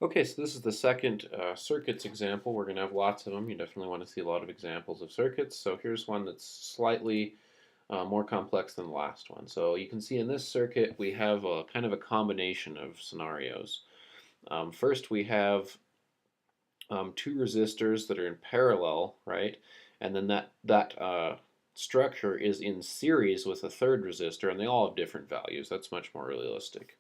Okay, so this is the second circuits example. We're going to have lots of them. You definitely want to see a lot of examples of circuits. So here's one that's slightly more complex than the last one. So you can see in this circuit we have a kind of a combination of scenarios. First we have two resistors that are in parallel, right? And then that structure is in series with a third resistor, and they all have different values. That's much more realistic.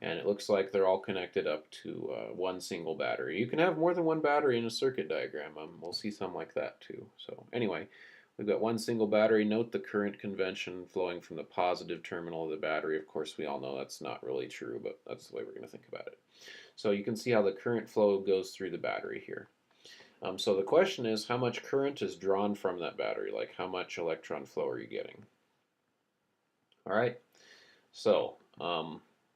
And it looks like they're all connected up to one single battery. You can have more than one battery in a circuit diagram. We'll see some like that too. So anyway, we've got one single battery. Note the current convention flowing from the positive terminal of the battery. Of course, we all know that's not really true, but that's the way we're going to think about it. So you can see how the current flow goes through the battery here. So the question is, how much current is drawn from that battery? Like, how much electron flow are you getting? All right. So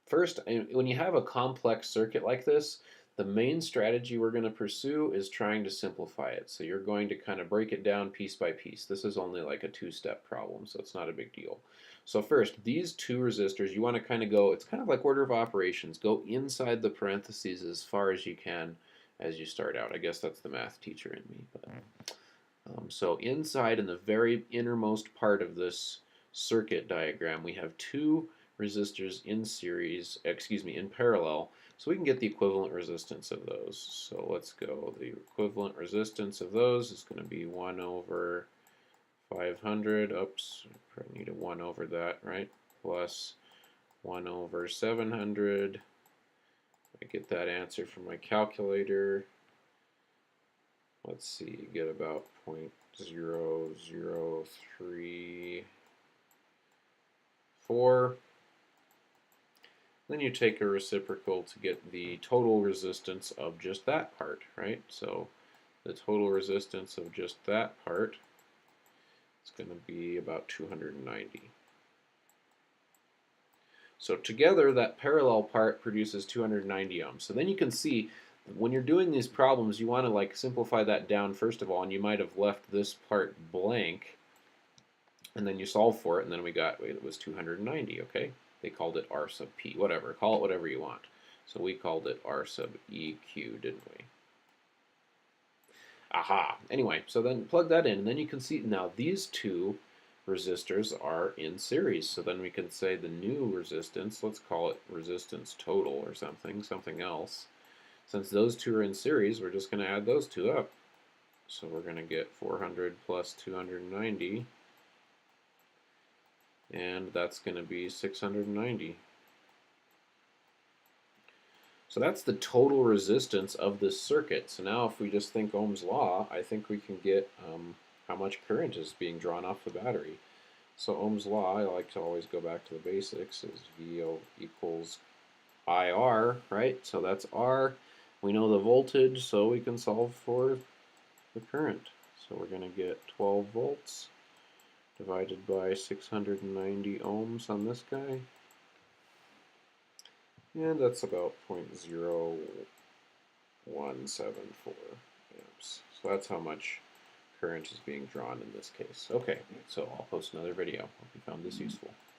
first, when you have a complex circuit like this, the main strategy we're going to pursue is trying to simplify it. So you're going to kind of break it down piece by piece. This is only like a two-step problem, so it's not a big deal. So first, these two resistors, you want to kind of go, it's kind of like order of operations. Go inside the parentheses as far as you can as you start out. I guess that's the math teacher in me. But, so inside in the very innermost part of this circuit diagram, we have two resistors in series, excuse me, in parallel, so we can get the equivalent resistance of those. So let's go. The equivalent resistance of those is going to be 1 over 500. Oops, probably need a 1 over that, right? Plus 1 over 700. I get that answer from my calculator. Let's see, you get about 0.0034. Then you take a reciprocal to get the total resistance of just that part, right? So the total resistance of just that part is going to be about 290. So together, that parallel part produces 290 ohms. So then you can see when you're doing these problems, you want to like simplify that down first of all, and you might have left this part blank, and then you solve for it, and then we got, wait, it was 290, okay? They called it R sub P, whatever, call it whatever you want. So we called it R sub EQ, didn't we? Aha, anyway, so then plug that in, and then you can see now these two resistors are in series. So then we can say the new resistance, let's call it resistance total or something else. Since those two are in series, we're just going to add those two up. So we're going to get 400 plus 290, and that's going to be 690. So that's the total resistance of this circuit. So now if we just think Ohm's law, I think we can get how much current is being drawn off the battery. So Ohm's law, I like to always go back to the basics, is V equals IR, right? So that's R. We know the voltage, so we can solve for the current. So we're going to get 12 volts divided by 690 ohms on this guy. And that's about 0.0174 amps. So that's how much current is being drawn in this case. Okay, so I'll post another video. Hope you found this useful.